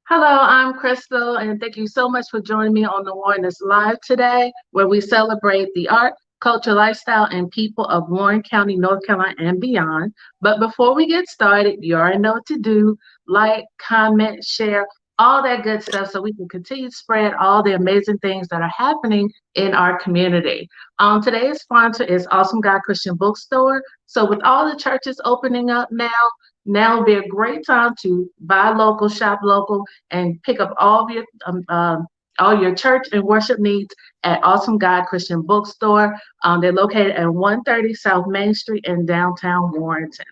Hello, I'm Crystal, and thank you so much for joining me on the Warrenist Live today, where we celebrate the art, culture, lifestyle, and people of Warren County, North Carolina, and beyond. But before we get started, you already know what to do: like, comment, share, all that good stuff, so we can continue to spread all the amazing things that are happening in our community. Today's sponsor is Awesome God Christian Bookstore. So, with all the churches opening up now would be a great time to buy local, shop local, and pick up all your church and worship needs at Awesome God Christian Bookstore. They're located at 130 South Main Street in downtown Warrenton.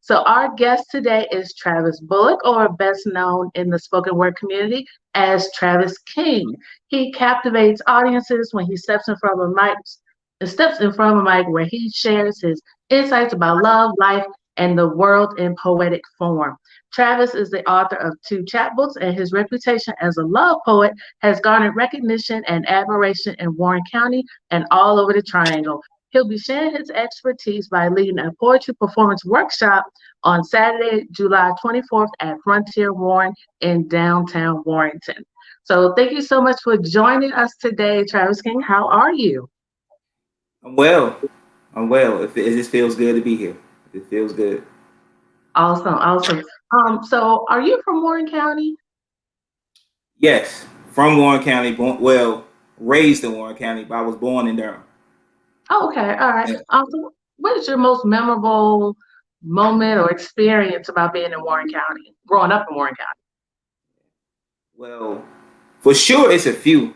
So our guest today is Travis Bullock, or best known in the spoken word community as Travis Kyng. He captivates audiences when he steps in front of a mic where he shares his insights about love, life, and the world in poetic form. Travis is the author of two chapbooks, and his reputation as a love poet has garnered recognition and admiration in Warren County and all over the Triangle. He'll be sharing his expertise by leading a poetry performance workshop on Saturday, July 24th at Frontier Warren in downtown Warrenton. So thank you so much for joining us today, Travis King. How are you? I'm well. I'm well. It just feels good to be here. It feels good. Awesome, awesome. So are you from Warren County? Yes, from Warren County. Raised in Warren County, but I was born in Durham. Oh, okay, all right. Yeah. So what is your most memorable moment or experience about being in Warren County, growing up in Warren County? Well, for sure, it's a few.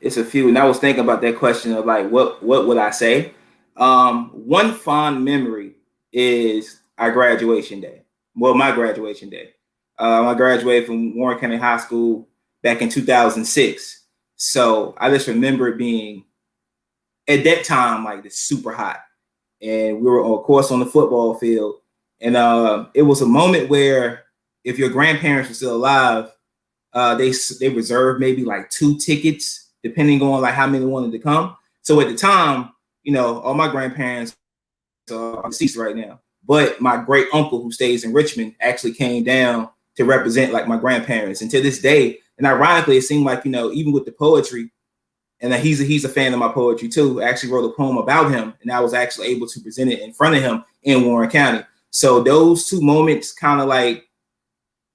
It's a few, and I was thinking about that question of like, what would I say? One fond memory is our graduation day. Well, my graduation day. I graduated from Warren County High School back in 2006. So I just remember it being at that time like it's super hot, and we were of course on the football field, and it was a moment where if your grandparents were still alive, they reserved maybe like two tickets depending on like how many wanted to come. So at the time, all my grandparents are deceased right now, but my great uncle who stays in Richmond actually came down to represent like my grandparents, and to this day, and ironically, it seemed like even with the poetry, and that he's a fan of my poetry too. I actually wrote a poem about him, and I was actually able to present it in front of him in Warren County. So those two moments kind of like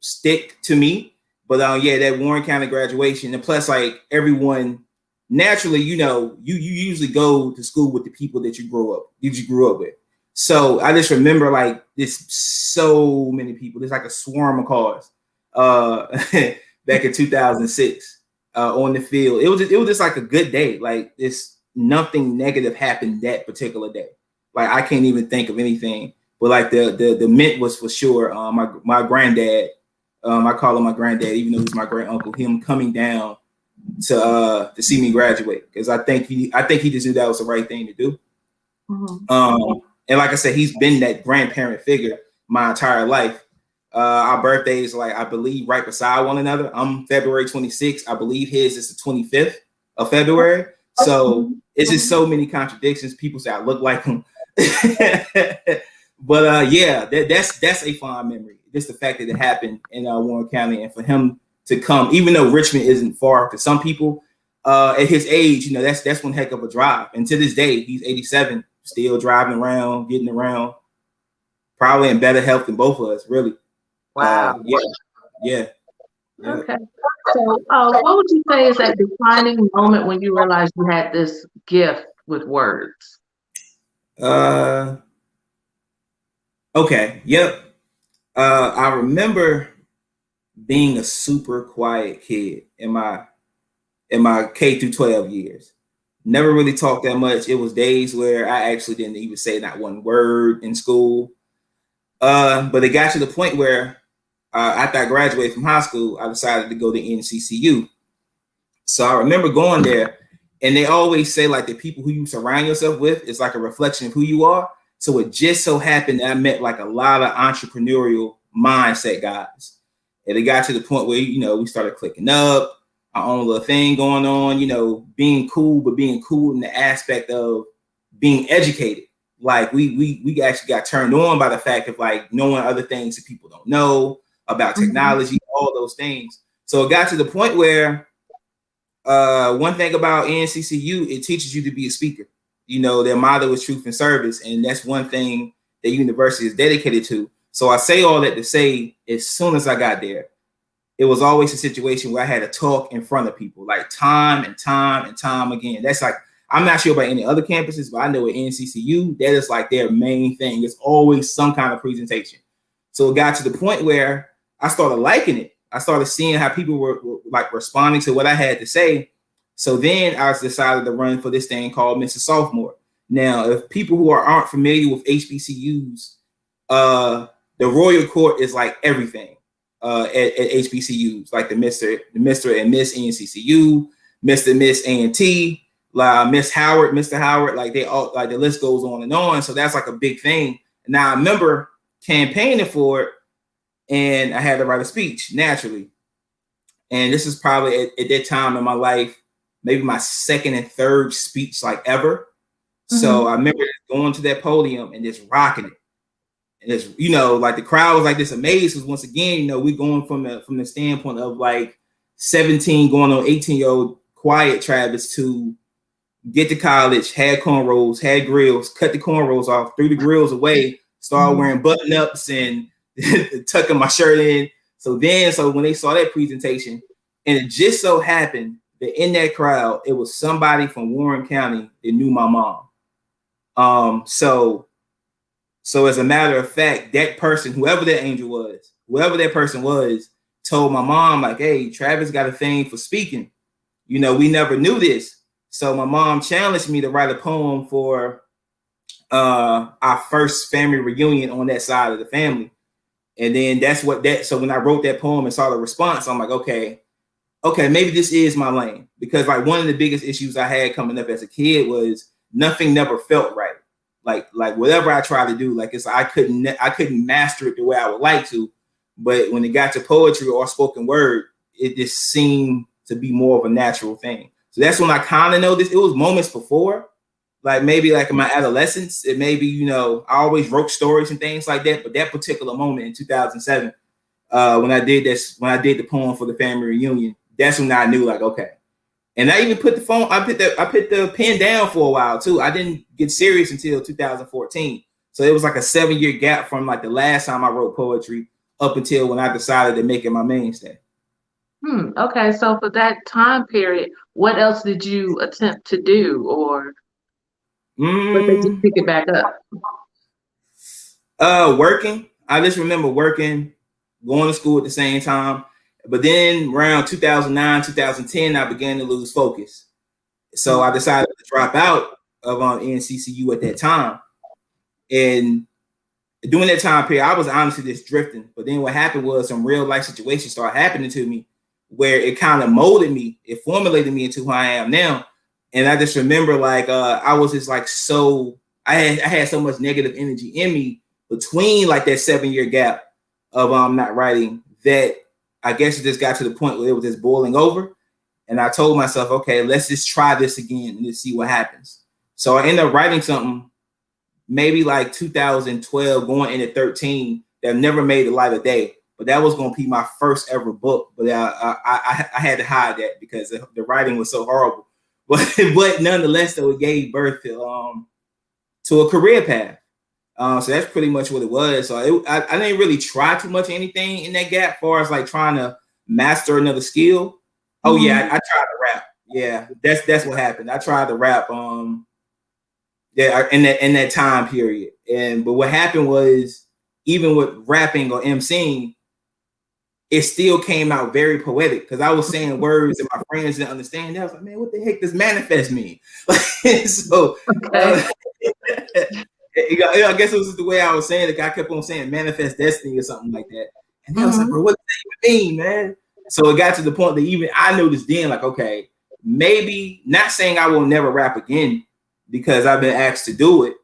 stick to me. But yeah, that Warren County graduation, and plus like everyone naturally, you usually go to school with the people that you grew up with. So I just remember like this so many people. There's like a swarm of cars back in 2006 on the field. It was just like a good day. Like this, nothing negative happened that particular day. Like I can't even think of anything. But like the mint was for sure. My granddad, I call him my granddad, even though he's my great uncle. Him coming down to see me graduate, because I think he just knew that was the right thing to do. Mhm. And like I said, he's been that grandparent figure my entire life. Our birthdays, like I believe, right beside one another. I'm February 26th. I believe his is the 25th of February. So Mhm. it's just so many contradictions. People say I look like him. But yeah, that's a fond memory. Just the fact that it happened in Warren County, and for him to come, even though Richmond isn't far to some people, at his age, that's one heck of a drive. And to this day, he's 87, still driving around, getting around, probably in better health than both of us, really. Wow. Yeah, yeah, yeah. Okay. So, what would you say is that defining moment when you realized you had this gift with words? Uh, okay, yep. I remember being a super quiet kid in my K through 12 years. Never really talked that much. It was days where I actually didn't even say not one word in school. But it got to the point where after I graduated from high school, I decided to go to NCCU. So I remember going there, and they always say like the people who you surround yourself with is like a reflection of who you are. So it just so happened that I met like a lot of entrepreneurial mindset guys, and it got to the point where we started clicking up, our own little thing going on. Being cool, but being cool in the aspect of being educated. Like we actually got turned on by the fact of like knowing other things that people don't know about Mhm. technology, all those things. So it got to the point where one thing about NCCU, it teaches you to be a speaker. You know, their motto is truth and service, and that's one thing the university is dedicated to. So I say all that to say, as soon as I got there, it was always a situation where I had to talk in front of people, like time and time and time again. That's like, I'm not sure about any other campuses, but I know at NCCU, that is like their main thing. It's always some kind of presentation. So it got to the point where I started liking it. I started seeing how people were like responding to what I had to say. So then I decided to run for this thing called Mr. Sophomore. Now, if people who aren't familiar with HBCUs, the Royal Court is like everything at HBCUs, like the Mr. and Miss NCCU, Mr. and Miss A&T, Miss Howard, Mr. Howard, like they all, like the list goes on and on. So that's like a big thing. Now I remember campaigning for it, and I had to write a speech naturally. And this is probably at that time in my life, maybe my second and third speech like ever. Mm-hmm. So I remember going to that podium and just rocking it. And it's, you know, like the crowd was like this amazed because once again, you know, we're going from the standpoint of like 17 going on 18-year-old quiet Travis to get to college, had cornrows, had grills, cut the cornrows off, threw the grills away, started wearing button-ups and tucking my shirt in. So when they saw that presentation, and it just so happened that in that crowd, it was somebody from Warren County that knew my mom. So as a matter of fact, that person, whoever that angel was, whoever that person was, told my mom, like, hey, Travis got a thing for speaking. You know, we never knew this. So my mom challenged me to write a poem for our first family reunion on that side of the family. And then so when I wrote that poem and saw the response, I'm like, okay, maybe this is my lane. Because like one of the biggest issues I had coming up as a kid was nothing never felt right. Like whatever I tried to do, like I couldn't master it the way I would like to. But when it got to poetry or spoken word, it just seemed to be more of a natural thing. So that's when I kind of know this. It was moments before, like maybe like in my adolescence, it maybe, you know, I always wrote stories and things like that. But that particular moment in 2007, when I did the poem for the family reunion, that's when I knew, like, okay. And I even put the pen down for a while too. I didn't get serious until 2014. So it was like a 7-year gap from like the last time I wrote poetry up until when I decided to make it my mainstay. Okay, so for that time period, what else did you attempt to do, or what did you pick it back up? Working. I just remember working, going to school at the same time. But then around 2009, 2010, I began to lose focus. So I decided to drop out of NCCU at that time. And during that time period, I was honestly just drifting. But then what happened was some real life situations started happening to me where it kind of molded me. It formulated me into who I am now. And I just remember like I was just like I had so much negative energy in me between like that 7-year gap of not writing that I guess it just got to the point where it was just boiling over. And I told myself, okay, let's just try this again and let's see what happens. So I ended up writing something maybe like 2012 going into 13 that never made the light of day. But that was going to be my first ever book. But I had to hide that because the writing was so horrible. But nonetheless, though, it gave birth to a career path. So that's pretty much what it was. So I didn't really try too much anything in that gap as far as like trying to master another skill. Oh yeah, I tried to rap. Yeah, that's what happened. I tried to rap in that time period. But what happened was even with rapping or emceeing, it still came out very poetic because I was saying words that my friends didn't understand. I was like, man, what the heck does manifest mean? So I guess it was just the way I was saying it. I kept on saying manifest destiny or something like that. And I was like, bro, what does that even mean, man? So it got to the point that even I noticed then, like, okay, maybe not saying I will never rap again because I've been asked to do it,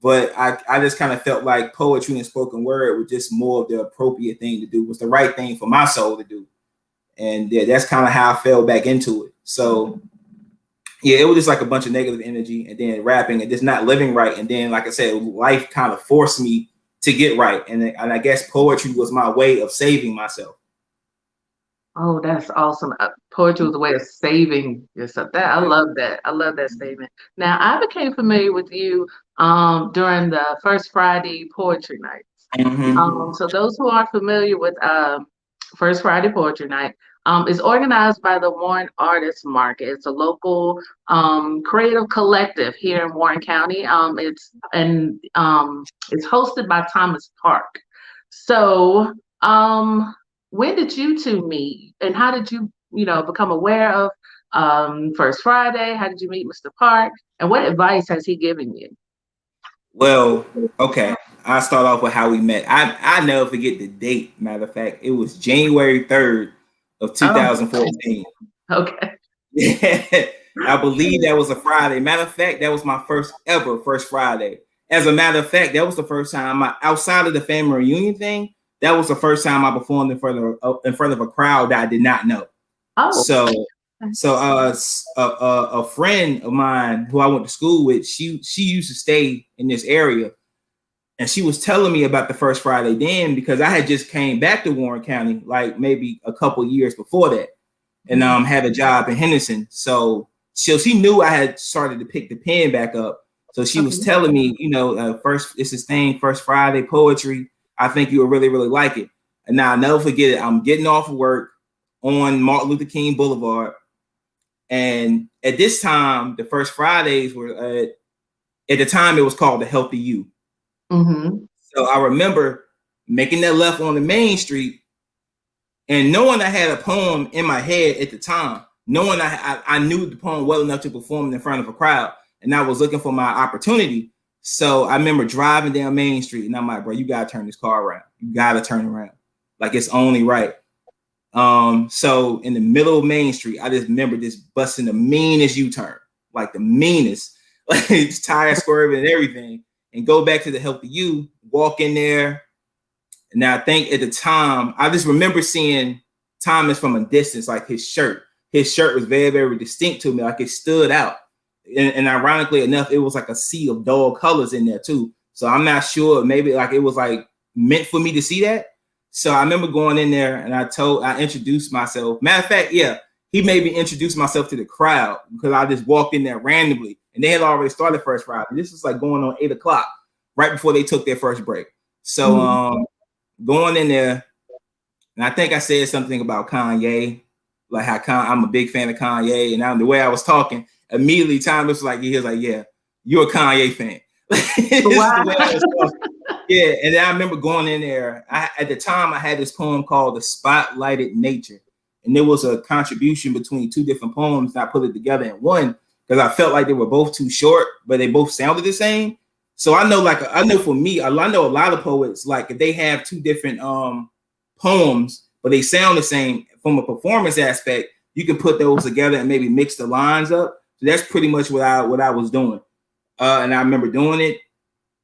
but I just kind of felt like poetry and spoken word were just more of the appropriate thing to do, was the right thing for my soul to do. And yeah, that's kind of how I fell back into it. So yeah, it was just like a bunch of negative energy and then rapping and just not living right. And then, like I said, life kind of forced me to get right. And I guess poetry was my way of saving myself. Oh, that's awesome. Poetry was a way of saving yourself. That I love that. I love that statement. Now, I became familiar with you during the First Friday Poetry Night. Mm-hmm. So those who are familiar with First Friday Poetry Night is organized by the Warren Artist Market. It's a local creative collective here in Warren County. It's hosted by Thomas Park. So when did you two meet, and how did you become aware of First Friday? How did you meet Mr. Park, and what advice has he given you? Well, okay. I'll start off with how we met. I never forget the date. Matter of fact, it was January 3rd of Oh, 2014. okay. Yeah, I believe that was a Friday. Matter of fact, that was my first ever First Friday. As a matter of fact, that was the first time outside of the family reunion thing. That was the first time I performed in front of a crowd that I did not know. Oh, So, a friend of mine who I went to school with, she used to stay in this area, and she was telling me about the First Friday then because I had just came back to Warren County like maybe a couple years before that, and had a job in Henderson. So she knew I had started to pick the pen back up. So she was telling me, first it's this thing, First Friday poetry. I think you will really, really like it. And now I'll never forget it. I'm getting off of work on Martin Luther King Boulevard. And at this time, the First Fridays were, at the time, it was called the Healthy You. Mm-hmm. So I remember making that left on the main street and knowing I had a poem in my head at the time, knowing I knew the poem well enough to perform it in front of a crowd, and I was looking for my opportunity. So I remember driving down Main Street, and I'm like, bro, you gotta turn this car around. You gotta turn around. Like it's only right. So in the middle of Main Street, I just remember this busting the meanest U-turn, like the meanest, like tire swerving and everything, and go back to the Healthy You, walk in there. Now I think at the time, I just remember seeing Thomas from a distance, like his shirt. His shirt was very, very distinct to me, like it stood out. And ironically enough, it was like a sea of dull colors in there too. So I'm not sure, maybe like it was like meant for me to see that. So I remember going in there and I introduced myself. Matter of fact, yeah, he made me introduce myself to the crowd because I just walked in there randomly and they had already started First Friday. This was like going on 8 o'clock, right before they took their first break. So going in there, and I think I said something about Kanye, like how I'm a big fan of Kanye, and the way I was talking, immediately Thomas was like, he was like, yeah, you're a Kanye fan. This is the way I was talking. Yeah, and then I remember going in there. At the time, I had this poem called "The Spotlighted Nature," and there was a contribution between two different poems. And I put it together in one because I felt like they were both too short, but they both sounded the same. So I know for me, I know a lot of poets, like if they have two different poems, but they sound the same from a performance aspect, you can put those together and maybe mix the lines up. So that's pretty much what I was doing. And I remember doing it.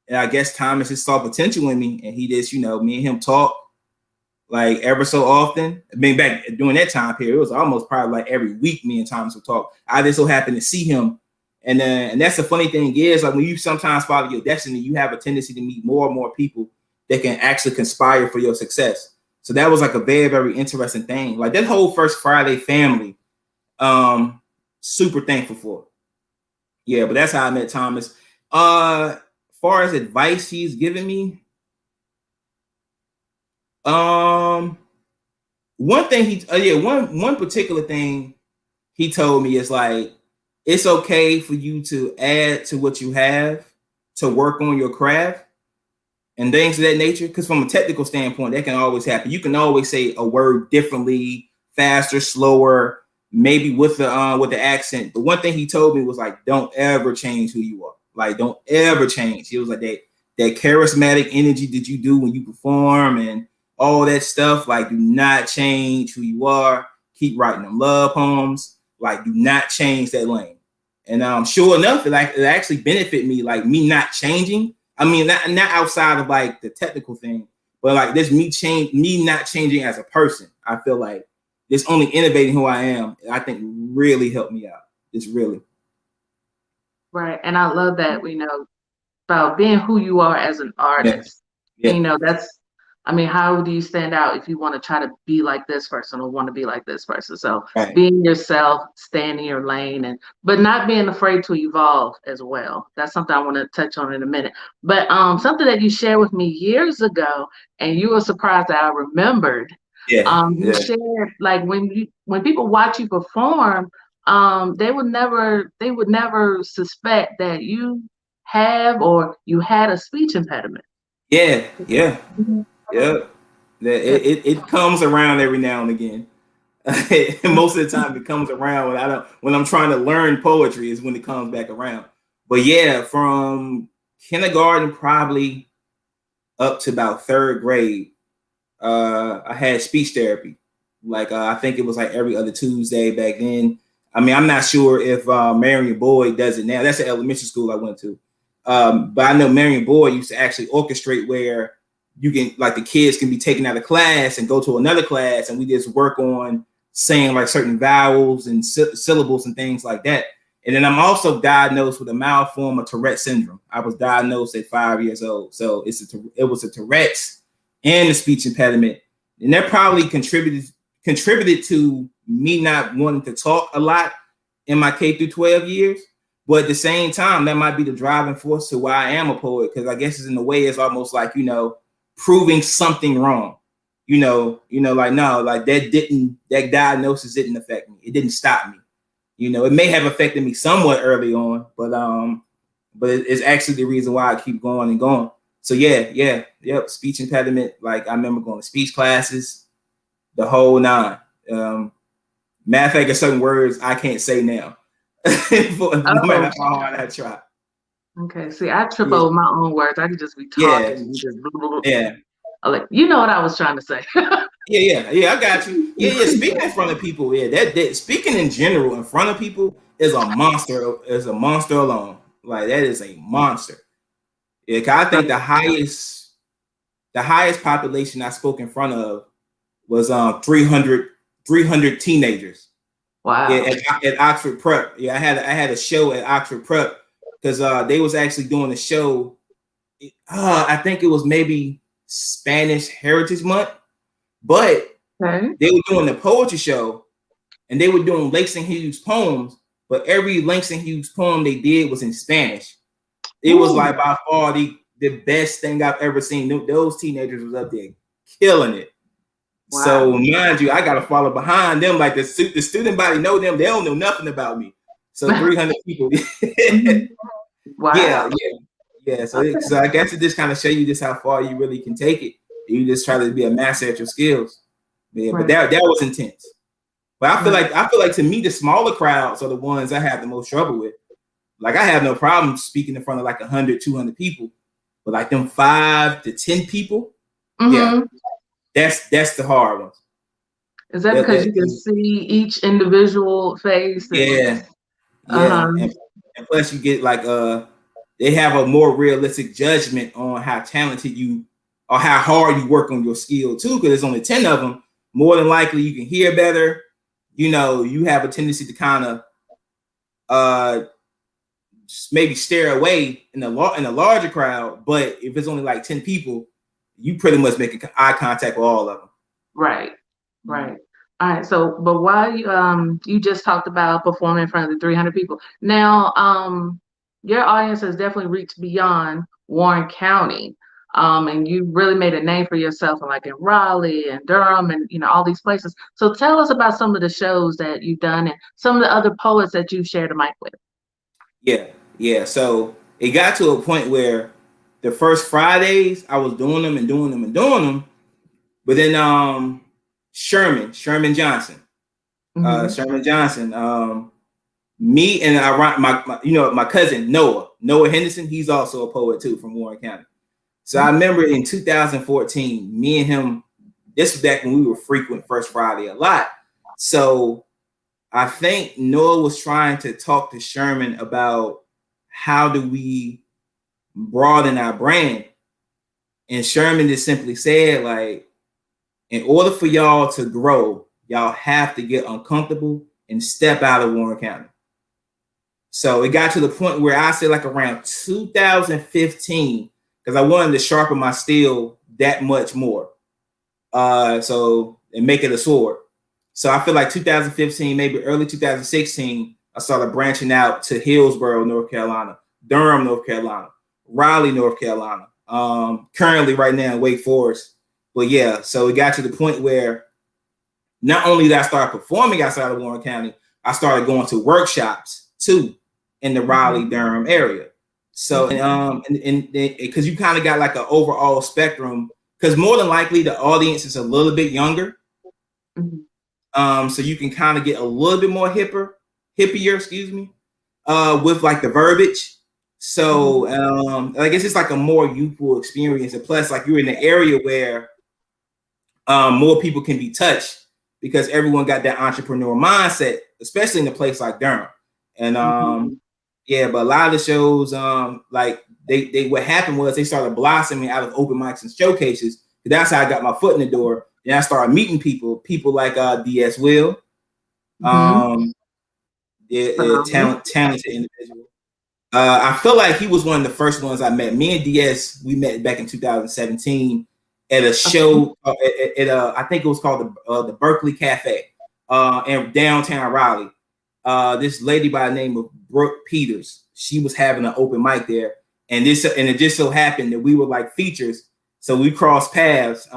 And I guess Thomas just saw potential in me, and he just, me and him talk like ever so often. I mean, back during that time period, it was almost probably like every week me and Thomas would talk. I just so happened to see him. And that's the funny thing is, like when you sometimes follow your destiny, you have a tendency to meet more and more people that can actually conspire for your success. So that was like a very, very interesting thing. Like that whole First Friday family, super thankful for. Yeah, but that's how I met Thomas. Far as advice he's given me, one thing one particular thing he told me is like, it's okay for you to add to what you have to work on your craft and things of that nature. Because from a technical standpoint, that can always happen. You can always say a word differently, faster, slower, maybe with the accent. But one thing he told me was like, don't ever change who you are. Like, don't ever change. He was like that charismatic energy that you do when you perform and all that stuff. Like, do not change who you are. Keep writing them love poems. Like, do not change that lane. And sure enough, it actually benefited me. Like me not changing. I mean, not outside of like the technical thing, but like this me not changing as a person. I feel like this only innovating who I am. I think really helped me out. It's really. Right. And I love that, about being who you are as an artist. Yeah. And, that's I mean, how do you stand out if you want to try to be like this person or want to be like this person? So Right. being yourself, staying in your lane, and but not being afraid to evolve as well. That's something I want to touch on in a minute. But something that you shared with me years ago, and you were surprised that I remembered. Yeah. You Yeah. shared like when people watch you perform, they would never suspect that you have or you had a speech impediment. Yeah. Yeah. Yeah. It comes around every now and again. Most of the time, it comes around when I'm trying to learn poetry is when it comes back around. But yeah, from kindergarten probably up to about third grade, I had speech therapy. Like I think it was like every other Tuesday back then. I mean, I'm not sure if Marion Boyd does it now. That's the elementary school I went to. But I know Marion Boyd used to actually orchestrate where you can, like, the kids can be taken out of class and go to another class, and we just work on saying like certain vowels and syllables and things like that. And then I'm also diagnosed with a mild form of Tourette syndrome. I was diagnosed at 5 years old, so it was a Tourette's and a speech impediment, and that probably contributed to me not wanting to talk a lot in my K through 12 years. But at the same time, that might be the driving force to why I am a poet, because I guess it's in a way it's almost like, proving something wrong. Like, no, like that diagnosis didn't affect me. It didn't stop me. It may have affected me somewhat early on, but it's actually the reason why I keep going and going. So yep, speech impediment. Like, I remember going to speech classes, the whole nine. Matter of fact, there's certain words I can't say now, no matter how hard I try. Okay, see, I trip over my own words. I could just be talking and just blah, blah, blah. Yeah. Like, you know what I was trying to say. Yeah, I got you. Yeah. Speaking in front of people, that speaking in general in front of people is a monster. Is a monster alone. Like, that is a monster. Yeah, 'cause I think the highest population I spoke in front of was 300 teenagers. Wow. Yeah, at Oxford Prep. Yeah, I had a show at Oxford Prep because they was actually doing a show. I think it was maybe Spanish Heritage Month, but they were doing the poetry show, and they were doing Langston Hughes poems. But every Langston Hughes poem they did was in Spanish. It was like by far the best thing I've ever seen. Those teenagers was up there killing it. Wow. So mind you, I gotta follow behind them. Like the student body know them. They don't know nothing about me. So 300 people. Wow. Yeah. So I guess it just kind of show you just how far you really can take it. You just try to be a master at your skills. Yeah, right. But that was intense. But I feel like to me, the smaller crowds are the ones I have the most trouble with. Like, I have no problem speaking in front of like 100, 200 people, but like them 5 to 10 people, yeah, that's the hard ones. Is that because you can see each individual face? And plus you get like they have a more realistic judgment on how talented you or how hard you work on your skill too, because there's only 10 of them. More than likely you can hear better. You have a tendency to kind of maybe stare away in a larger crowd, but if it's only like 10 people, you pretty much make eye contact with all of them. Right. All right. So, but while you just talked about performing in front of the 300 people. Now, your audience has definitely reached beyond Warren County, and you really made a name for yourself, in Raleigh and Durham, and all these places. So, tell us about some of the shows that you've done and some of the other poets that you shared a mic with. Yeah. So it got to a point where the first Fridays I was doing them, but then Sherman Johnson, me and my cousin Noah Henderson, he's also a poet too from Warren County. So I remember in 2014, me and him, this was back when we were frequent First Friday a lot. So I think Noah was trying to talk to Sherman about how do we broaden our brand. And Sherman just simply said, like, in order for y'all to grow, y'all have to get uncomfortable and step out of Warren County. So it got to the point where I said like around 2015, because I wanted to sharpen my steel that much more. So and make it a sword. So I feel like 2015, maybe early 2016, I started branching out to Hillsborough, North Carolina, Durham, North Carolina, Raleigh, North Carolina. Currently right now in Wake Forest. But yeah, so it got to the point where not only did I start performing outside of Warren County, I started going to workshops too in the Raleigh, Durham area. So and because you kind of got like an overall spectrum, because more than likely the audience is a little bit younger. So you can kind of get a little bit more hippier, excuse me, with like the verbiage. So I guess it's like a more youthful experience. And plus, like you're in an area where more people can be touched because everyone got that entrepreneur mindset, especially in a place like Durham. And yeah, but a lot of the shows, like they what happened was they started blossoming out of open mics and showcases. That's how I got my foot in the door. And I started meeting people like DS Will, talented individual. I feel like he was one of the first ones I met. Me and DS, we met back in 2017 at a show I think it was called the Berkeley Cafe in downtown Raleigh. This lady by the name of Brooke Peters, she was having an open mic there, and it just so happened that we were like features, so we crossed paths.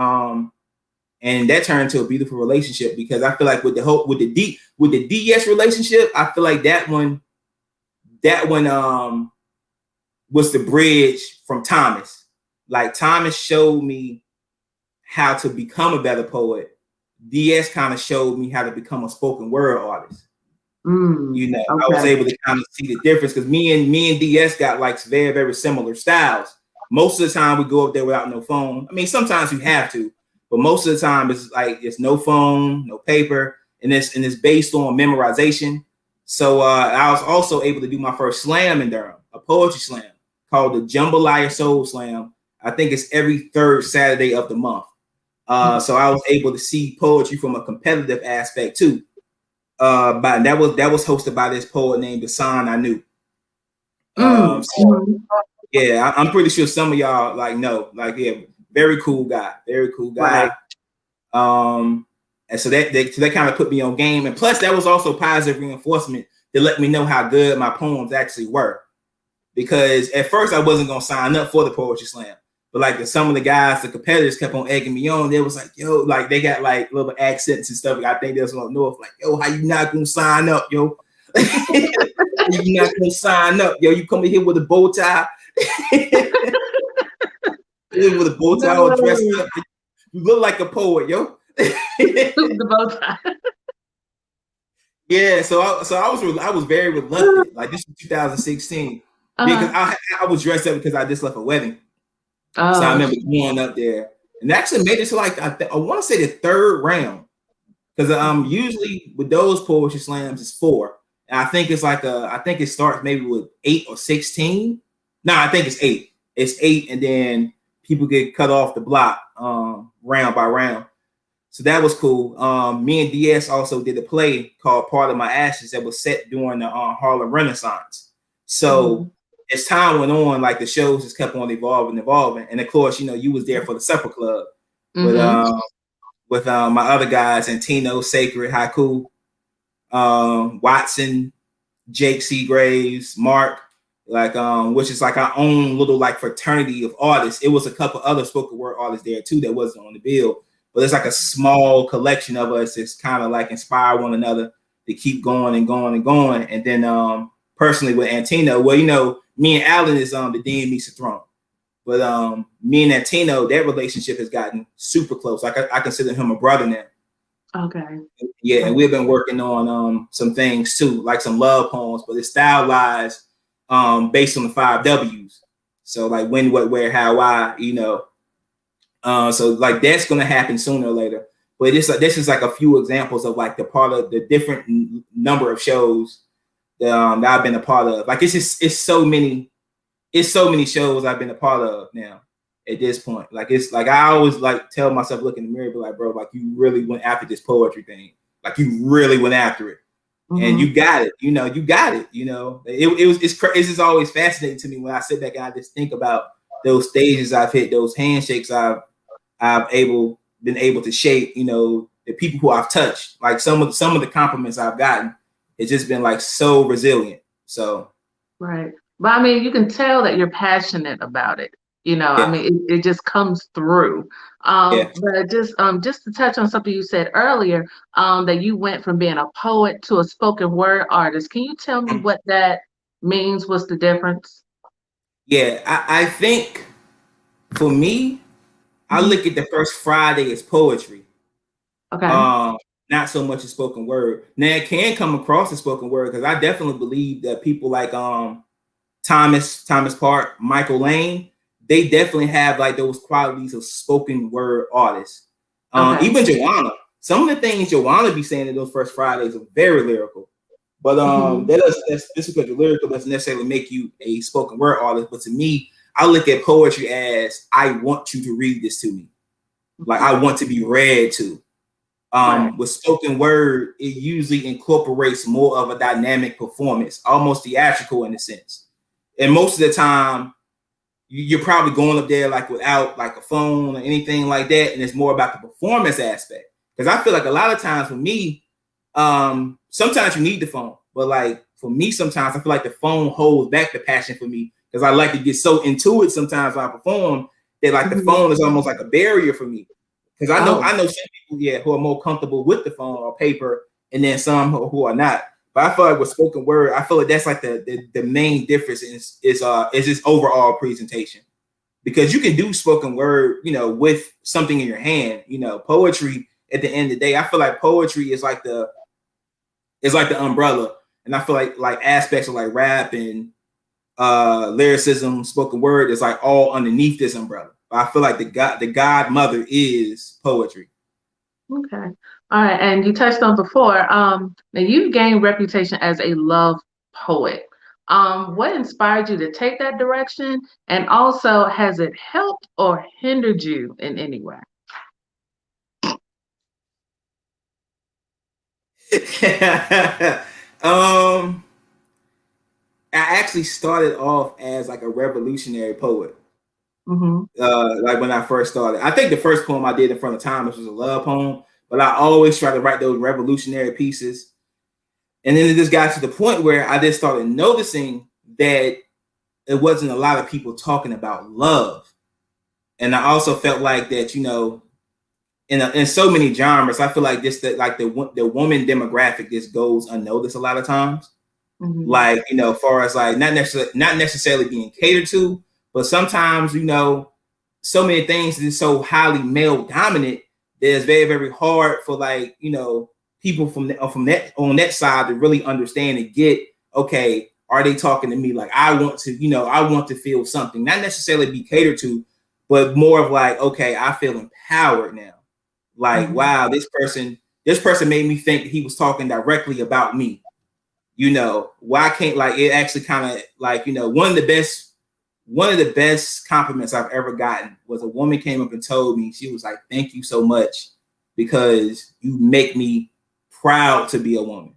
And that turned into a beautiful relationship because I feel like with the DS relationship, I feel like that one was the bridge from Thomas. Like Thomas showed me how to become a better poet. DS kind of showed me how to become a spoken word artist. You know, okay. I was able to kind of see the difference because me and DS got like very, very similar styles. Most of the time we go up there without no phone. I mean, sometimes you have to. But most of the time, it's like it's no phone, no paper, and it's based on memorization. So I was also able to do my first slam in Durham, a poetry slam called the Jambalaya Soul Slam. I think it's every third Saturday of the month. So I was able to see poetry from a competitive aspect too. But that was hosted by this poet named Hassan I knew. Yeah, I'm pretty sure some of y'all know, very cool guy. Right. And so that kind of put me on game. And plus that was also positive reinforcement to let me know how good my poems actually were. Because at first I wasn't going to sign up for the poetry slam. But like some of the guys, the competitors kept on egging me on. They was like, yo, like they got like little accents and stuff. I think they was up north, like, yo, how you not going to sign up, yo? You not going to sign up, yo? You coming here with a bow tie? With a bow tie or dressed up. You look like a poet, yo. The bow tie. Yeah, so I was very reluctant. Like this was 2016 because I was dressed up because I just left a wedding. So I remember going up there and actually made it to like I want to say the third round because usually with those poetry slams it's 4. And I think it's like I think it starts maybe with 8 or 16. No, I think it's 8. It's 8, and then people get cut off the block round by round. So that was cool. Me and DS also did a play called Part of My Ashes that was set during the Harlem Renaissance. So as time went on, like the shows just kept on evolving. And of course, you was there for the Supper Club with my other guys, Antino, Sacred, Haiku, Watson, Jake Seagraves, Mark, which is like our own little like fraternity of artists. It was a couple other spoken word artists there too that wasn't on the bill. But it's like a small collection of us that's kind of like inspire one another to keep going and going and going. And then personally with Antino, well, me and Alan is the Dean meets the throne. But me and Antino, that relationship has gotten super close. Like I consider him a brother now. Okay. Yeah, and we've been working on some things too, like some love poems, but it's stylized based on the 5 W's. So like when, what, where, how, why, so like that's gonna happen sooner or later. But this is like a few examples of like the part of the different number of shows that I've been a part of. Like it's so many shows I've been a part of now at this point. Like it's like I always like tell myself, look in the mirror, be like, bro, like you really went after this poetry thing. Like you really went after it. And you got it, you got it, it's just always fascinating to me when I sit back and I just think about those stages I've hit, those handshakes I've able been able to shape, the people who I've touched. Like some of the compliments I've gotten, it's just been like so resilient. So Right. But I mean, you can tell that you're passionate about it. I yeah, mean, it just comes through. yeah. But just to touch on something you said earlier, that you went from being a poet to a spoken word artist. Can you tell me what that means? What's the difference? Yeah, I think for me, I Mhm. look at the first Friday as poetry. Okay. Um, Not so much as spoken word. Now it can come across as spoken word because I definitely believe that people like Thomas Park, Michael Lane, they definitely have like those qualities of spoken word artists. Okay. Even Joanna, some of the things Joanna be saying in those first Fridays are very lyrical. But Hmm. that's just because you're lyrical doesn't necessarily make you a spoken word artist. But to me, I look at poetry as I want you to read this to me. Like I want to be read to. Right. With spoken word, it usually incorporates more of a dynamic performance, almost theatrical in a sense. And most of the time, you're probably going up there like without like a phone or anything like that, and it's more about the performance aspect. Because I feel like a lot of times for me, sometimes you need the phone, but like for me, sometimes I feel like the phone holds back the passion for me because I like to get so into it sometimes when I perform that like the Hmm. phone is almost like a barrier for me. Because I Oh. know some people, yeah, who are more comfortable with the phone or paper, and then some who are not. But I feel like with spoken word, I feel like that's like the main difference is this overall presentation. Because you can do spoken word, with something in your hand. Poetry at the end of the day, I feel like poetry is like the umbrella. And I feel like aspects of like rap and lyricism, spoken word is like all underneath this umbrella. But I feel like the godmother is poetry. Okay. All right. And you touched on before, now you've gained reputation as a love poet. What inspired you to take that direction? And also, has it helped or hindered you in any way? um, I actually started off as like a revolutionary poet. Mm-hmm. Like when I first started, I think the first poem I did in front of Thomas was a love poem, but I always try to write those revolutionary pieces. And then it just got to the point where I just started noticing that it wasn't a lot of people talking about love. And I also felt like that, in so many genres, I feel like this that like the woman demographic just goes unnoticed a lot of times. Mm-hmm. Like, far as like not necessarily being catered to, but sometimes, so many things is so highly male dominant that it's very, very hard for like, people from that on that side to really understand and get, okay, are they talking to me? Like I want to feel something, not necessarily be catered to, but more of like, okay, I feel empowered now. Like, Mm-hmm. wow, this person made me think that he was talking directly about me. Why can't like it actually kind of like, one of the best compliments I've ever gotten was a woman came up and told me, she was like, thank you so much because you make me proud to be a woman.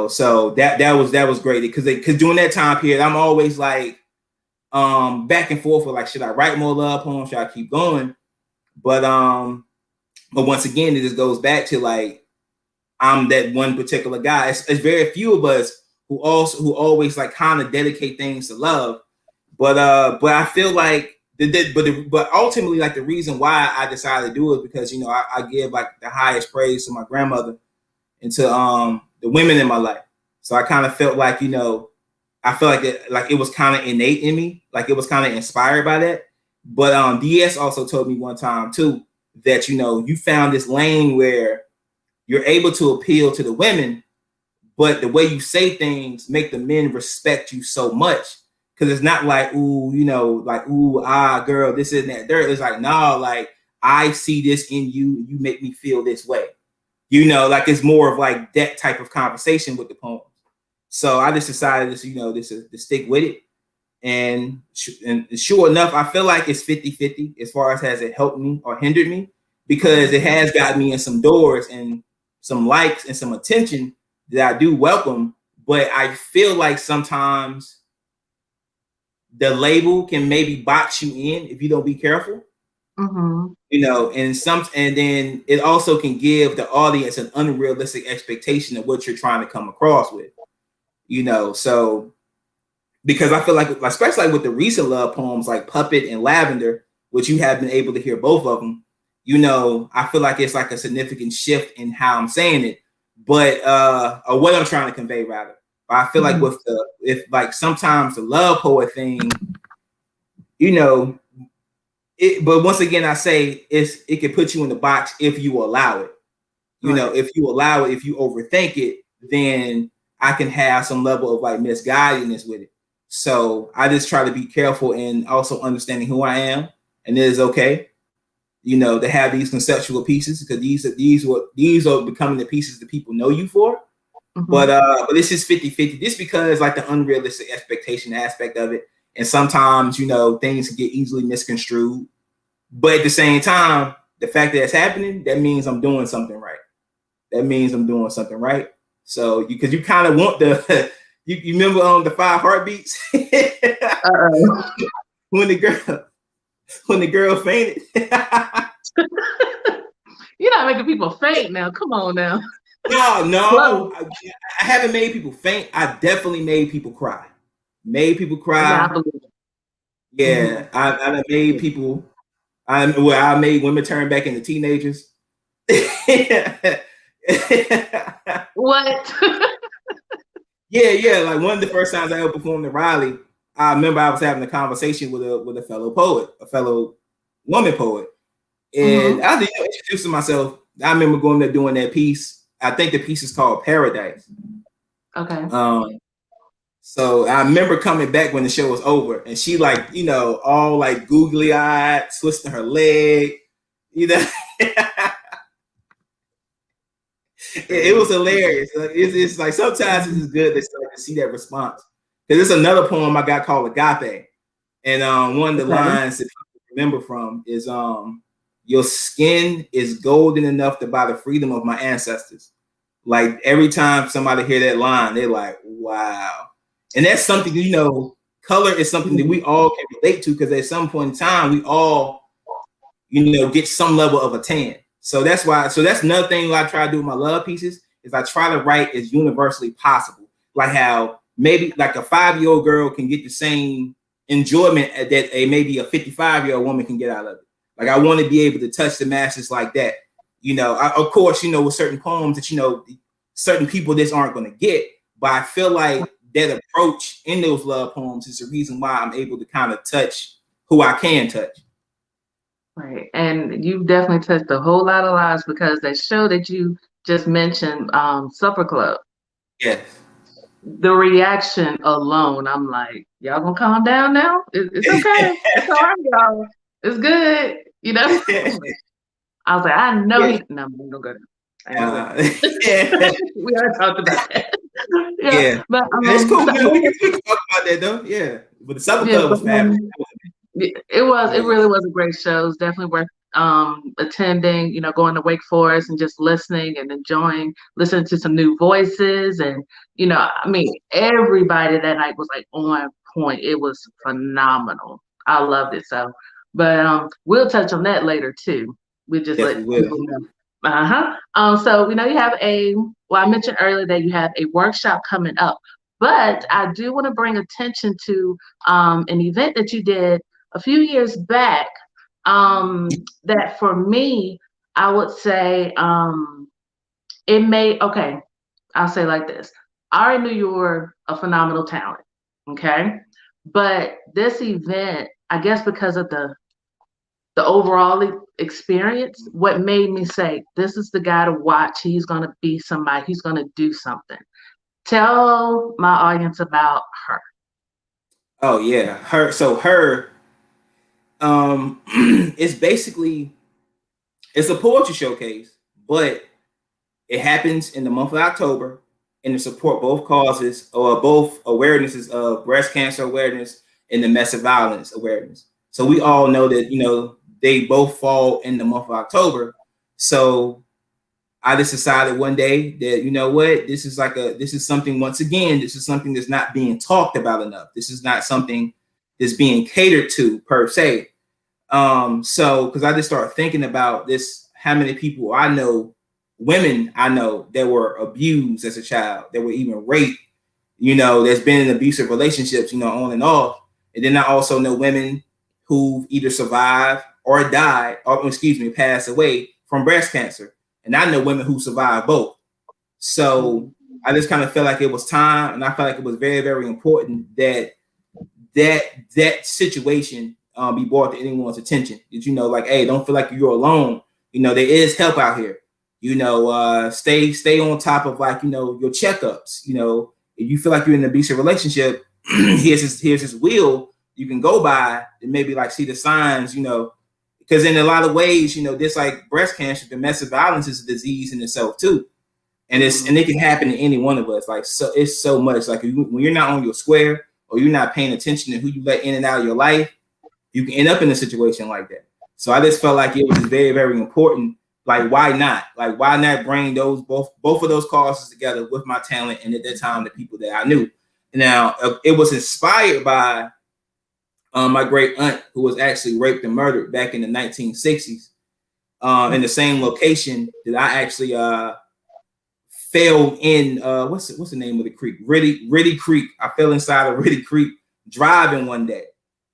So that was great because during that time period, I'm always like back and forth with like, should I write more love poems? Should I keep going? But once again, it just goes back to like I'm that one particular guy. It's very few of us who always like kind of dedicate things to love. But I feel like but ultimately like the reason why I decided to do it because I give like the highest praise to my grandmother and to the women in my life. So I kind of felt like I felt like it was kind of innate in me, like it was kind of inspired by that. But DS also told me one time too that you found this lane where you're able to appeal to the women, but the way you say things make the men respect you so much because it's not like ooh, like ooh, girl, this isn't that dirt. It's like no, like I see this in you, and you make me feel this way. Like it's more of like that type of conversation with the poems. So I just decided to stick with it. And sure enough, I feel like it's 50-50 as far as has it helped me or hindered me because it has got me in some doors and some likes and some attention that I do welcome. But I feel like sometimes the label can maybe box you in if you don't be careful. Mm-hmm. And then it also can give the audience an unrealistic expectation of what you're trying to come across with, so because I feel like, especially like with the recent love poems like Puppet and Lavender, which you have been able to hear both of them, I feel like it's like a significant shift in how I'm saying it, but or what I'm trying to convey rather. But I feel like if like sometimes the love poet thing, but once again, I say it can put you in the box if you allow it. If you allow it, if you overthink it, then I can have some level of like misguidedness with it. So I just try to be careful and also understanding who I am, and it is okay, to have these conceptual pieces, because these are becoming the pieces that people know you for. But this is 50-50. This because like the unrealistic expectation aspect of it. And sometimes, things can get easily misconstrued. But at the same time, the fact that it's happening, that means I'm doing something right. So because you kind of want the you remember the 5 heartbeats? when the girl fainted. You're not making people faint now. Come on now. No. I haven't made people faint. I definitely made people cry. Yeah, I made people. I made women turn back into teenagers. What? Yeah. Like one of the first times I ever performed in Raleigh, I remember I was having a conversation with a fellow poet, a fellow woman poet, and I was introducing myself. I remember going there doing that piece. I think the piece is called Paradise. Okay. So I remember coming back when the show was over, and she like, all like googly eyed, twisting her leg, It was hilarious. It's like sometimes it's good to see that response, because there's another poem I got called Agape, and one of the lines that people remember from is your skin is golden enough to buy the freedom of my ancestors. Like every time somebody hear that line, they're like, wow. And that's something, color is something that we all can relate to, because at some point in time we all, get some level of a tan. So that's another thing I try to do with my love pieces, is I try to write as universally possible. Like how maybe like a 5-year-old girl can get the same enjoyment that maybe a 55-year-old woman can get out of it. Like I want to be able to touch the masses like that. Of course, with certain poems that, certain people just aren't going to get. But I feel like that approach in those love poems is the reason why I'm able to kind of touch who I can touch. Right. And you've definitely touched a whole lot of lives, because that show that you just mentioned, Supper Club. Yes. The reaction alone, I'm like, y'all gonna calm down now? It's okay. It's all right, y'all. It's good. I was like, I know he. No, I'm gonna go there. We already talked about that. Yeah. But it's cool. We can talk about that though. Yeah. But the Supper Club was fabulous. It really was a great show. It was definitely worth attending, going to Wake Forest and just listening and enjoying, listening to some new voices. And, everybody that night was like on point. It was phenomenal. I loved it. So, but we'll touch on that later too. We just let people know. So, you have I mentioned earlier that you have a workshop coming up, but I do want to bring attention to an event that you did a few years back, that for me, I would say I'll say like this. I already knew you were a phenomenal talent, okay? But this event, I guess because of the overall experience, what made me say, this is the guy to watch. He's going to be somebody. He's going to do something. Tell my audience about her. Oh, yeah. Her, it's a poetry showcase, but it happens in the month of October, and to support both causes, or both awarenesses of breast cancer awareness and domestic violence awareness. So we all know that, they both fall in the month of October. So I just decided one day that, this is something, once again, this is something that's not being talked about enough. This is not something that's being catered to per se. So because I just started thinking about this, how many people I know, women I know that were abused as a child, that were even raped, that's been in abusive relationships, on and off. And then I also know women who either survived or died, or passed away from breast cancer. And I know women who survived both. So I just kind of felt like it was time, and I felt like it was very, very important that situation be brought to anyone's attention. That like, hey, don't feel like you're alone. There is help out here. Stay on top of like your checkups. If you feel like you're in an abusive relationship, here's his wheel you can go by and maybe like see the signs. Because in a lot of ways, just like breast cancer, domestic violence is a disease in itself too. And it can happen to any one of us. Like, so it's so much like when you're not on your square, or you're not paying attention to who you let in and out of your life, you can end up in a situation like that. So I just felt like it was very, very important. Like, why not? Like, why not bring those both of those causes together with my talent, and at that time the people that I knew. Now it was inspired by my great aunt, who was actually raped and murdered back in the 1960s, in the same location that I actually fell in. What's the name of the creek? Riddy Creek. I fell inside of Riddy Creek driving one day.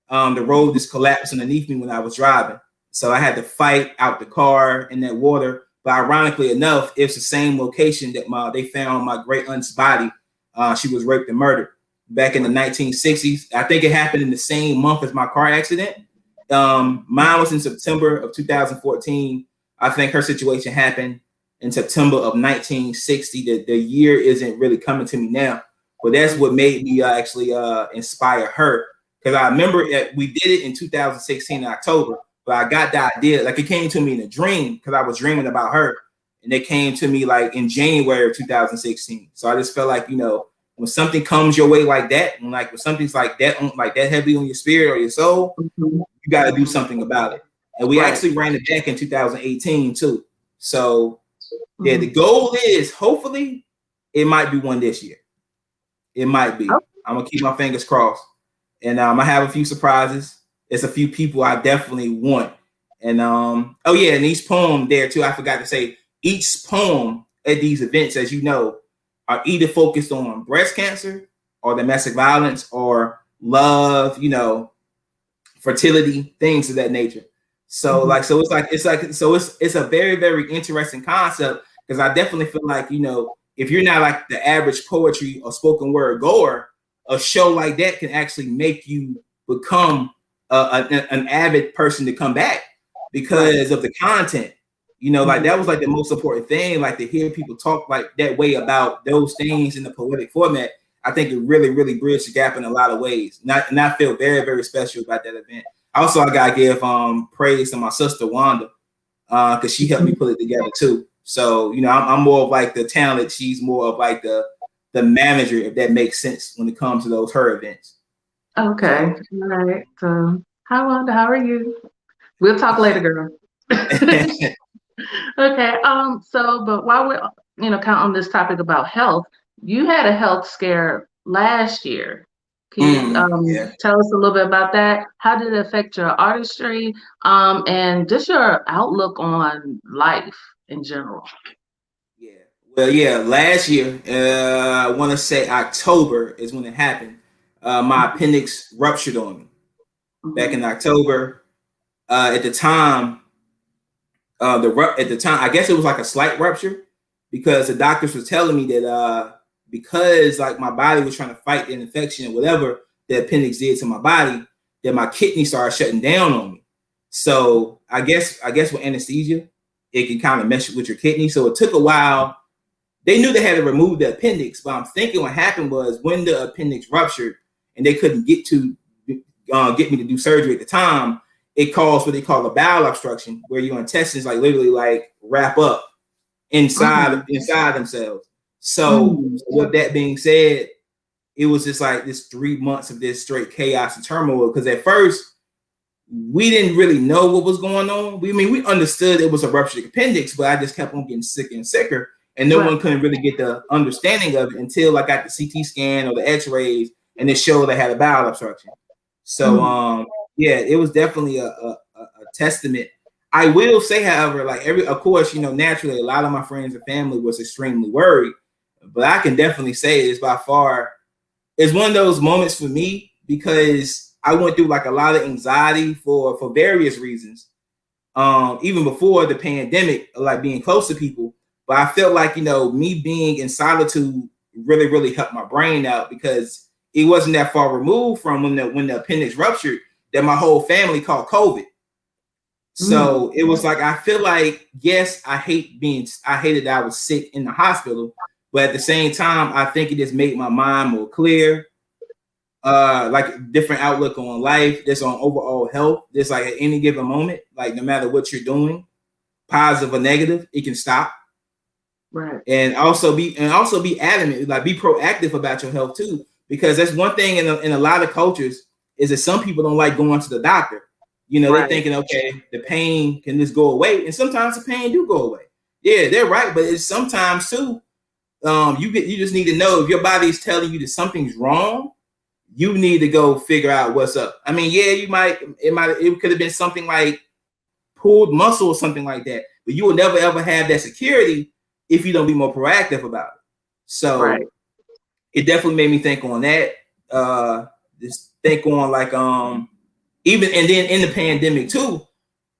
The road just collapsed underneath me when I was driving, so I had to fight out the car in that water. But ironically enough, it's the same location that they found my great aunt's body. She was raped and murdered back in the 1960s. I think it happened in the same month as my car accident. Mine was in September of 2014. I think her situation happened in September of 1960. The year isn't really coming to me now, but that's what made me actually inspire her. Because I remember we did it in 2016 in October, but I got the idea, like it came to me in a dream because I was dreaming about her, and it came to me like in January of 2016. So I just felt like, when something comes your way like that, when something's like that heavy on your spirit or your soul, you got to do something about it. And we actually ran it back in 2018 too. So yeah, the goal is hopefully it might be one this year. It might be. I'm gonna keep my fingers crossed, and I have a few surprises. There's a few people I definitely want, and and each poem there too. I forgot to say, each poem at these events, as you know, are either focused on breast cancer or domestic violence or love, fertility, things of that nature. So it's a very, very interesting concept, because I definitely feel like, if you're not like the average poetry or spoken word goer, a show like that can actually make you become an avid person to come back because of the content. Like that was like the most important thing, like to hear people talk like that way about those things in the poetic format. I think it really, really bridged the gap in a lot of ways. And I feel very, very special about that event. Also, I gotta give praise to my sister Wanda, because she helped me put it together too. So I'm more of like the talent. She's more of like the manager, if that makes sense, when it comes to her events. Okay, all right. So, hi Wanda, how are you? We'll talk later, girl. Okay. So, but while we're kind of on this topic about health, you had a health scare last year. Can you tell us a little bit about that? How did it affect your artistry, and just your outlook on life in general? Yeah. Well, yeah. Last year, I want to say October is when it happened. My appendix ruptured on me back in October. At the time, I guess it was like a slight rupture, because the doctors were telling me that because like my body was trying to fight an infection or whatever the appendix did to my body, that my kidney started shutting down on me. So I guess with anesthesia, it can kind of mess with your kidney. So it took a while. They knew they had to remove the appendix, but I'm thinking what happened was when the appendix ruptured and they couldn't get me to do surgery at the time, it caused what they call a bowel obstruction, where your intestines like literally like wrap up inside themselves. So with that being said, it was just like this 3 months of this straight chaos and turmoil. Because at first we didn't really know what was going on. We understood it was a ruptured appendix, but I just kept on getting sicker and sicker, and no one couldn't really get the understanding of it until I got the CT scan or the X-rays, and it showed I had a bowel obstruction. So yeah, it was definitely a testament. I will say, however, like of course, naturally, a lot of my friends and family was extremely worried, but I can definitely say it's by far, it's one of those moments for me because I went through like a lot of anxiety for various reasons. Even before the pandemic, like being close to people, but I felt like, me being in solitude really, really helped my brain out because it wasn't that far removed from when the appendix ruptured that my whole family caught COVID. So it was like, I feel like, yes, I hated that I was sick in the hospital, but at the same time, I think it just made my mind more clear. Like different outlook on life, just on overall health. Just like at any given moment, like no matter what you're doing, positive or negative, it can stop. Right. And also be adamant, like be proactive about your health too, because that's one thing in a lot of cultures is that some people don't like going to the doctor. They're thinking, okay, the pain can just go away, and sometimes the pain do go away. Yeah, they're right, but it's sometimes too. You just need to know if your body is telling you that something's wrong. You need to go figure out what's up. I mean, yeah, it could have been something like pulled muscle or something like that, but you will never ever have that security if you don't be more proactive about it. So it definitely made me think on that. Just think on like even and then in the pandemic too,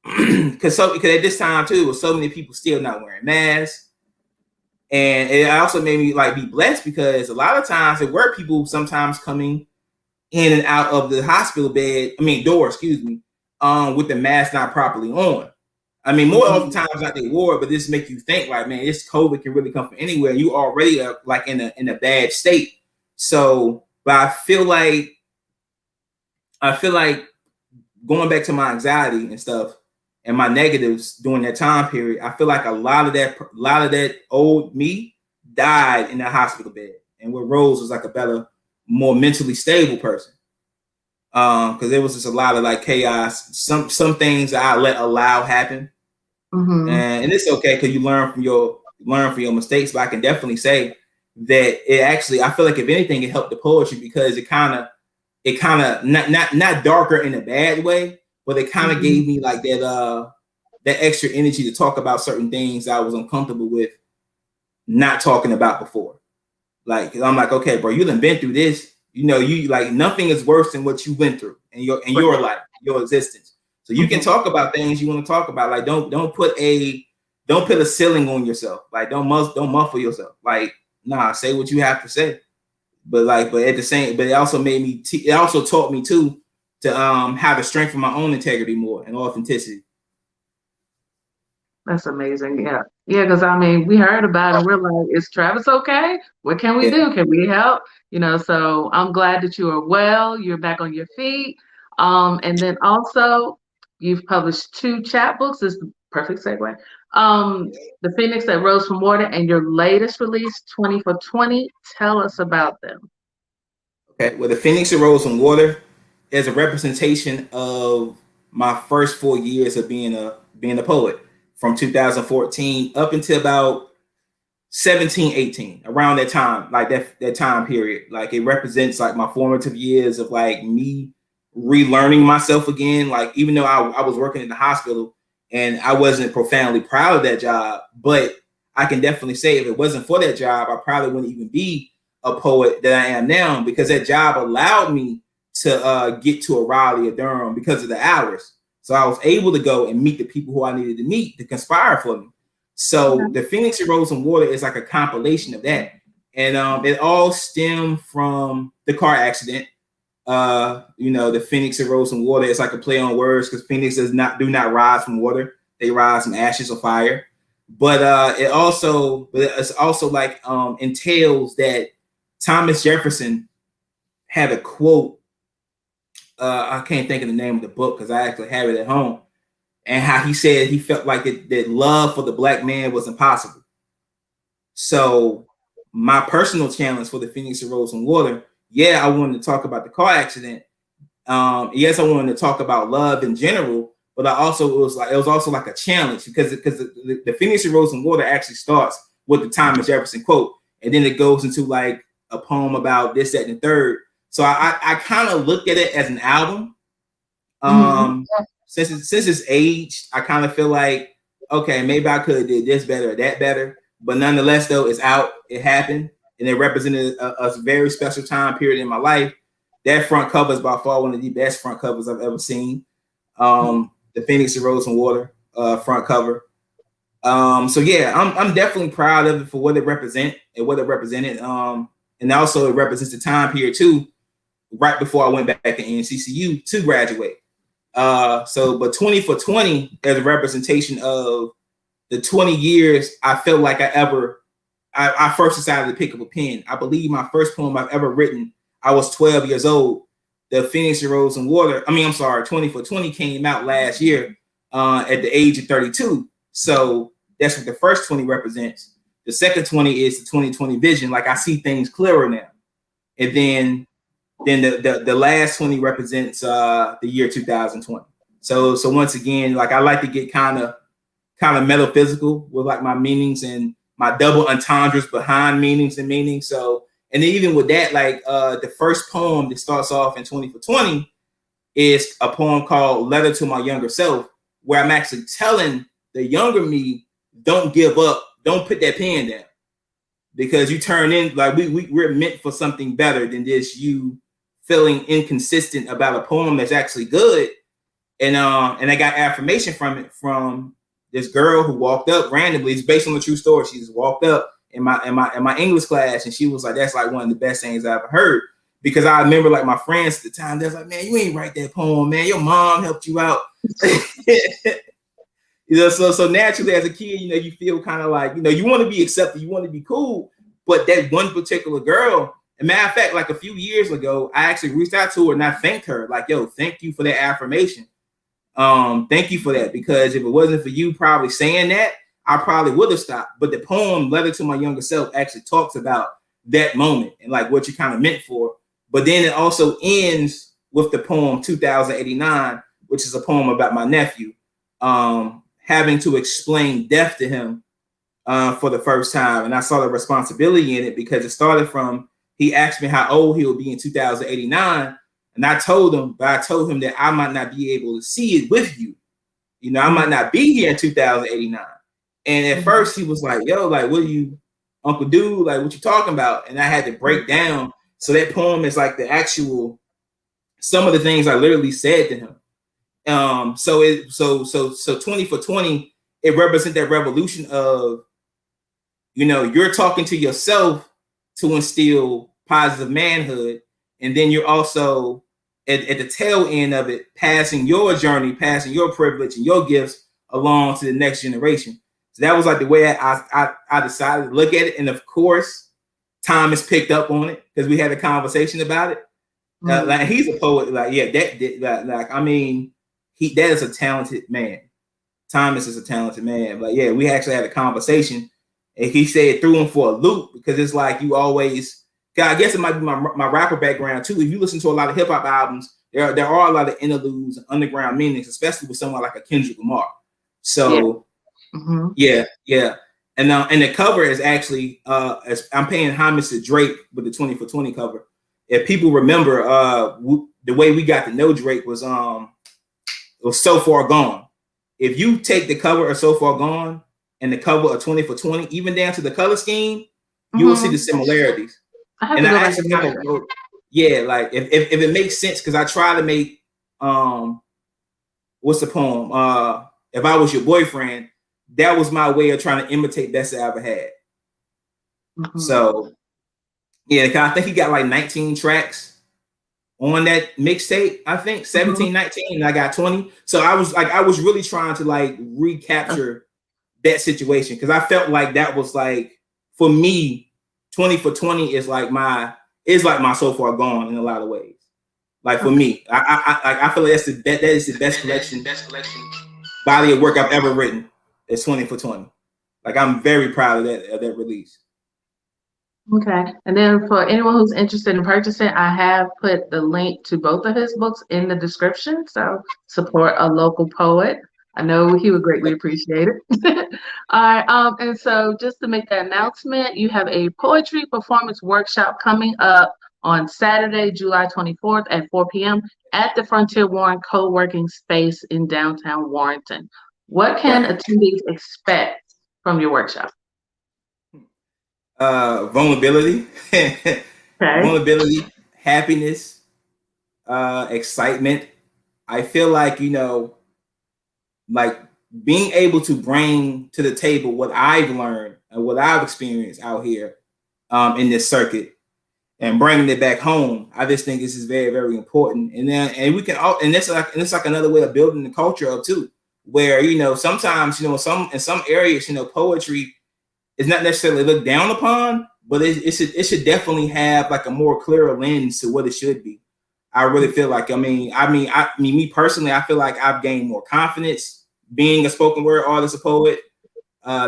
because at this time too, with so many people still not wearing masks. And it also made me like be blessed because a lot of times there were people sometimes coming in and out of the hospital door, with the mask not properly on. I mean, more often times not they wore it, but this make you think like, man, this COVID can really come from anywhere. You already are like in a bad state. So, but I feel like going back to my anxiety and stuff and my negatives during that time period, I feel like a lot of that old me died in that hospital bed, and where Rose was like a better, more mentally stable person. Because there was just a lot of like chaos. Some things I allow happen, and it's okay because you learn from your mistakes. But I can definitely say that it actually, I feel like if anything, it helped the poetry because it kind of not darker in a bad way, but it kind of gave me like that extra energy to talk about certain things I was uncomfortable with not talking about before. Like, I'm like, okay, bro, you done been through this. You like nothing is worse than what you went through in your life, your existence. So you can talk about things you want to talk about. Like, don't put a ceiling on yourself. Like, don't muffle yourself. Like, nah, say what you have to say. But it also made me. It also taught me too to have to strengthen my own integrity more and authenticity. That's amazing. Yeah. Because I mean, we heard about it and we're like, is Travis okay? What can we do? Can we help? So I'm glad that you are well, you're back on your feet. And then also you've published 2 chapbooks. This is the perfect segue. The Phoenix that Rose from Water and your latest release, 20 for 20. Tell us about them. Okay. Well, the Phoenix that Rose from Water is a representation of my first 4 years of being a poet. From 2014 up until about 17, 18, around that time, like that time period. Like it represents like my formative years of like me relearning myself again. Like even though I was working in the hospital and I wasn't profoundly proud of that job, but I can definitely say if it wasn't for that job, I probably wouldn't even be a poet that I am now because that job allowed me to get to a Raleigh or Durham because of the hours. So I was able to go and meet the people who I needed to meet to conspire for me. So the Phoenix that Rose from Water is like a compilation of that. And it all stemmed from the car accident. The Phoenix that Rose from Water is like a play on words because Phoenix do not rise from water. They rise from ashes or fire. But it's also like entails that Thomas Jefferson had a quote. I can't think of the name of the book because I actually have it at home, and how he said he felt like that love for the black man was impossible. So my personal challenge for the Phoenix that Rose from Water, I wanted to talk about the car accident. Yes, I wanted to talk about love in general, but it was also like a challenge because the Phoenix that Rose from Water actually starts with the Thomas Jefferson quote, and then it goes into like a poem about this, that, and the third. So I kind of looked at it as an album. since it's aged, I kind of feel like, okay, maybe I could have did this better or that better. But nonetheless, though, it's out. It happened, and it represented a very special time period in my life. That front cover is by far one of the best front covers I've ever seen. The Phoenix and Rose and Water front cover. So yeah, I'm definitely proud of it for what it represented. And also it represents the time period too, right before I went back to NCCU to graduate. But 20 for 20 as a representation of the 20 years I felt like I first decided to pick up a pen. I believe my first poem I've ever written, I was 12 years old. The Phoenix and Rose and Water, 20 for 20 came out last year at the age of 32. So that's what the first 20 represents. The second 20 is the 2020 vision. Like I see things clearer now. And then the last 20 represents the year 2020. So once again, like I like to get kind of metaphysical with like my meanings and my double entendres behind meanings and meanings. So, and then even with that, like the first poem that starts off in 20 for 20 is a poem called Letter to My Younger Self, where I'm actually telling the younger me, don't give up, don't put that pen down, because you turn in, like we're meant for something better than this, you feeling inconsistent about a poem that's actually good. And I got affirmation from this girl who walked up randomly. It's based on the true story. She just walked up in my English class, and she was like, "That's like one of the best things I ever heard." Because I remember like my friends at the time, they're like, "Man, you ain't write that poem, man. Your mom helped you out." So naturally as a kid, you feel kind of like, you want to be accepted, you want to be cool. But that one particular girl, and matter of fact, like a few years ago, I actually reached out to her and I thanked her, like, "Yo, thank you for that affirmation. Thank you for that, because if it wasn't for you probably saying that, I probably would have stopped." But the poem Letter to My Younger Self actually talks about that moment and like what you kind of meant for. But then it also ends with the poem 2089, which is a poem about my nephew, having to explain death to him for the first time. And I saw the responsibility in it, because it started from, he asked me how old he would be in 2089. And I told him that I might not be able to see it with you. I might not be here in 2089. And at first he was like, "Yo, like, what are you, Uncle Dude? Like, what you talking about?" And I had to break down. So that poem is like the actual, some of the things I literally said to him. So 20 for 20, it represents that revolution of, you're talking to yourself to instill positive manhood. And then you're also at the tail end of it, passing your journey, passing your privilege and your gifts along to the next generation. So that was like the way I decided to look at it. And of course, Thomas picked up on it because we had a conversation about it. Like, he's a poet. Like, yeah, that is a talented man. Thomas is a talented man. But yeah, we actually had a conversation, and he said it threw him for a loop, because it's like you always, I guess it might be my rapper background too. If you listen to a lot of hip hop albums, there are a lot of interludes and underground meanings, especially with someone like a Kendrick Lamar. So yeah. And the cover is actually as I'm paying homage to Drake with the 20 for 20 cover. If people remember, the way we got to know Drake was So Far Gone. If you take the cover of So Far Gone and the cover of 20 for 20, even down to the color scheme, you will see the similarities. And I actually kind of wrote, like if it makes sense, because I try to make what's the poem? If I Was Your Boyfriend, that was my way of trying to imitate Best I Ever Had. So yeah, I think he got like 19 tracks on that mixtape. I think 17, 19, and I got 20. So I was really trying to like recapture that situation, because I felt like that was like, for me, 20 for 20 is like my So Far Gone in a lot of ways. Like for me, I feel like that is the best collection body of work I've ever written. It's 20 for 20. Like, I'm very proud of that release. Okay. And then for anyone who's interested in purchasing, I have put the link to both of his books in the description. So support a local poet. I know he would greatly appreciate it. All right. And so just to make that announcement, you have a poetry performance workshop coming up on Saturday, July 24th at 4 p.m. at the Frontier Warren co-working space in downtown Warrenton. What can Right. attendees expect from your workshop? Vulnerability, Okay. vulnerability, happiness, excitement. I feel like, like being able to bring to the table what I've learned and what I've experienced out here in this circuit and bringing it back home. I just think this is very, very important. And we can all, and it's like another way of building the culture up too, where, sometimes, in some areas, poetry is not necessarily looked down upon, but it should definitely have like a more clearer lens to what it should be. I really feel like, me personally, I feel like I've gained more confidence being a spoken word artist, a poet,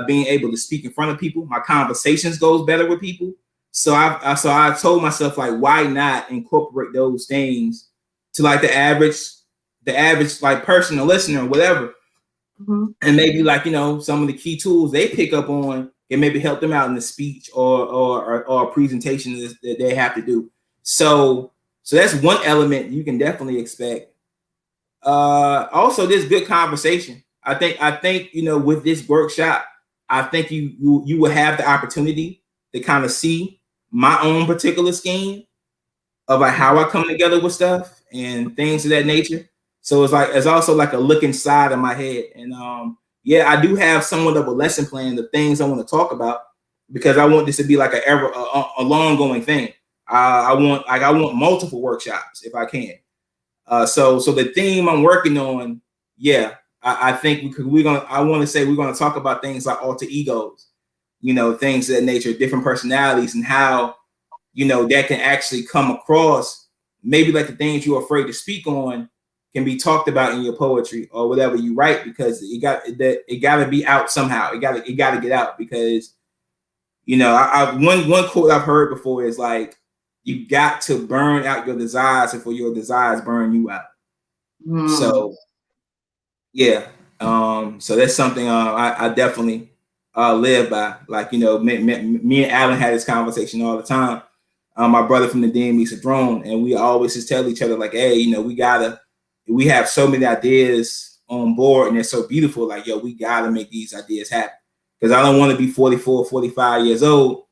being able to speak in front of people. My conversations goes better with people. So I told myself, like, why not incorporate those things to like the average like person or listener or whatever. Mm-hmm. And maybe like, some of the key tools they pick up on and maybe help them out in the speech or presentation that they have to do. So that's one element you can definitely expect. Also, this good conversation. I think with this workshop, I think you will have the opportunity to kind of see my own particular scheme about how I come together with stuff and things of that nature. So it's also like a look inside of my head. And yeah, I do have somewhat of a lesson plan, the things I want to talk about, because I want this to be like a long going thing. I want multiple workshops if I can. So the theme I'm working on, yeah, I think I want to say we're gonna talk about things like alter egos, things of that nature, different personalities, and how that can actually come across. Maybe like the things you're afraid to speak on can be talked about in your poetry or whatever you write, because it got to be out somehow. It got to get out, because one quote I've heard before is like, you got to burn out your desires before your desires burn you out. So yeah, so that's something I definitely live by. Like, me and Alan had this conversation all the time. My brother from the DMV Syndrome, and we always just tell each other like, hey, we have so many ideas on board and they're so beautiful. Like, yo, we gotta make these ideas happen, because I don't want to be 44, 45 years old,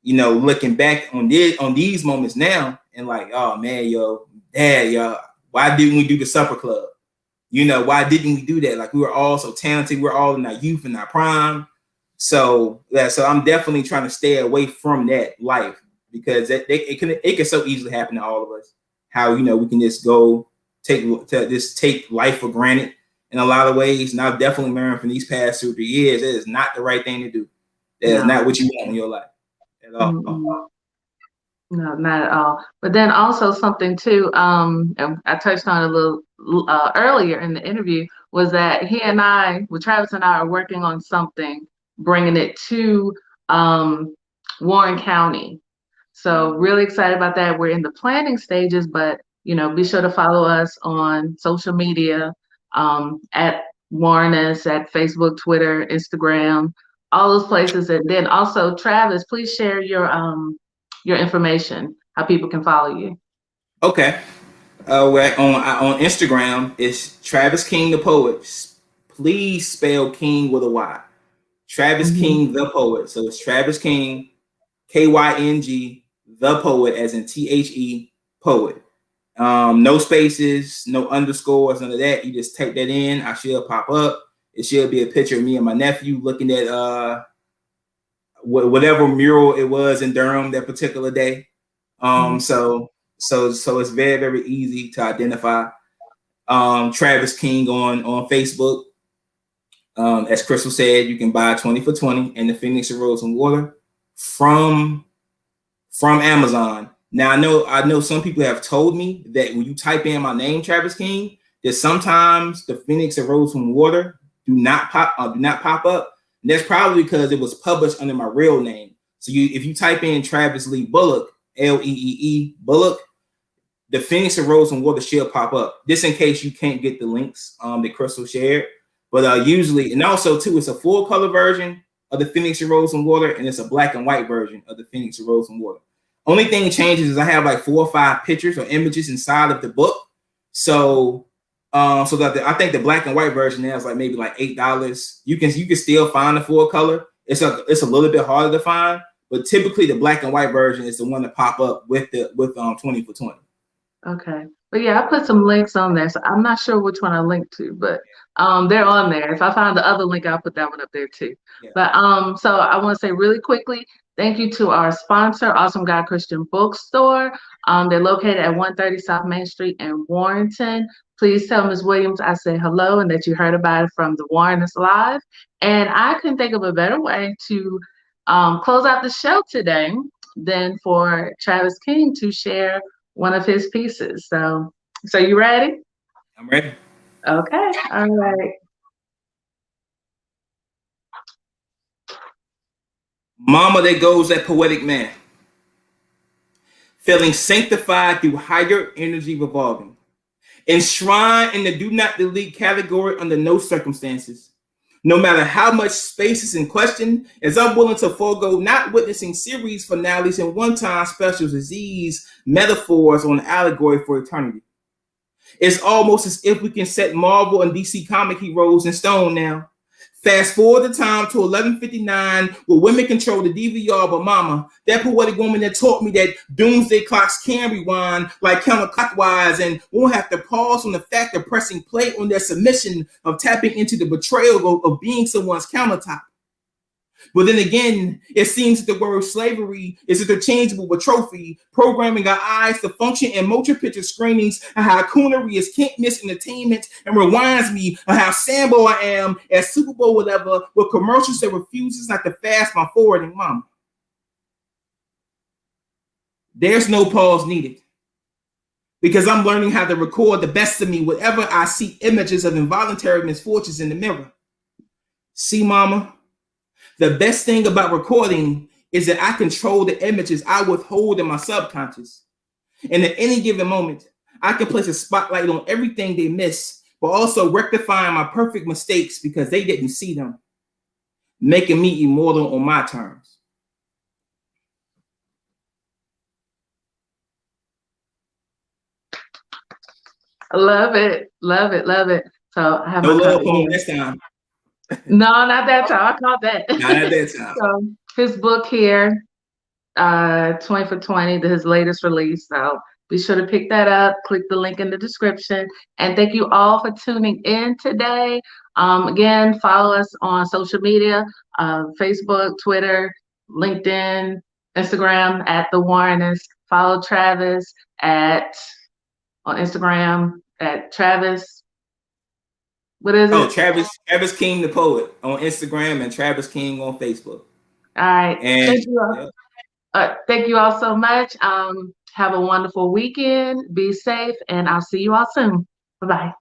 looking back on these moments now and like, oh man, yo, dad, yo, why didn't we do the supper club? Why didn't we do that? Like, we were all so talented. We're all in our youth and our prime. So I'm definitely trying to stay away from that life, because it can so easily happen to all of us. How, we can just take life for granted in a lot of ways. And I've definitely learned from these past 2 or 3 years, that is not the right thing to do. That is not what you want in your life at all. Mm-hmm. No, not at all. But then also something too, and I touched on a little earlier in the interview, was that Travis and I are working on something, bringing it to Warren County. So really excited about that. We're in the planning stages, but be sure to follow us on social media, at Warrenist, at Facebook, Twitter, Instagram, all those places. And then also, Travis, please share your information, how people can follow you. Okay. We're on Instagram, it's Travis Kyng the Poet. Please spell King with a Y. Travis Kyng the Poet. So it's Travis Kyng, Kyng, the Poet, as in THE Poet. No spaces, no underscores, none of that. You just type that in. I should pop up. It should be a picture of me and my nephew looking at whatever mural it was in Durham that particular day. So it's very, very easy to identify. Travis Kyng on Facebook. As Crystal said, you can buy 20 for 20 and the Phoenix of Rose and Water from Amazon. Now I know some people have told me that when you type in my name, Travis Kyng, that sometimes the Phoenix of Rose and Water do not pop up. And that's probably because it was published under my real name. So if you type in Travis Lee Bullock, Leee Bullock, the Phoenix of Rose and Water should pop up. Just in case you can't get the links that Crystal shared. But usually, and also too, it's a full color version of the Phoenix of Rose and Water, and it's a black and white version of the Phoenix of Rose and Water. Only thing changes is I have like 4 or 5 pictures or images inside of the book. So so that I think the black and white version now is like maybe like $8. You can still find the full color. It's a little bit harder to find, but typically the black and white version is the one that pop up with 20 for 20. Okay. But yeah, I put some links on there. So I'm not sure which one I linked to, but they're on there. If I find the other link, I'll put that one up there too. Yeah. But so I want to say really quickly, thank you to our sponsor, Awesome God Christian Bookstore. They're located at 130 South Main Street in Warrenton. Please tell Ms. Williams I said hello and that you heard about it from the Warrenist Live. And I couldn't think of a better way to close out the show today than for Travis Kyng to share one of his pieces. So you ready? I'm ready. Okay. All right. Mama, there goes that poetic man, feeling sanctified through higher energy revolving, enshrined in the do not delete category under no circumstances. No matter how much space is in question, as I'm willing to forego not witnessing series finales and one-time specials as these metaphors on allegory for eternity. It's almost as if we can set Marvel and DC comic heroes in stone now. Fast forward the time to 11:59, where women control the DVR, but mama, that poetic woman that taught me that doomsday clocks can rewind like counterclockwise and won't have to pause on the fact of pressing play on their submission of tapping into the betrayal of being someone's countertop. But then again, it seems that the word slavery is interchangeable with trophy, programming our eyes to function in motion picture screenings and how coonery is can't miss entertainment and reminds me of how Sambo I am at Super Bowl whatever with commercials that refuses not to fast my forwarding mama. There's no pause needed because I'm learning how to record the best of me whenever I see images of involuntary misfortunes in the mirror. See, mama? The best thing about recording is that I control the images I withhold in my subconscious. And at any given moment, I can place a spotlight on everything they miss, but also rectifying my perfect mistakes because they didn't see them, making me immortal on my terms. I love it. Love it. Love it. So I have no my love poem this time. No, not that time. I caught that. Not at that time. So his book here, 20 for 20, his latest release. So be sure to pick that up. Click the link in the description. And thank you all for tuning in today. Again, follow us on social media, Facebook, Twitter, LinkedIn, Instagram at The Warrenist. Follow Travis on Instagram at Travis. What is it? Travis Kyng the poet on Instagram and Travis Kyng on Facebook. All right. And thank you all so much. Have a wonderful weekend. Be safe, and I'll see you all soon. Bye-bye.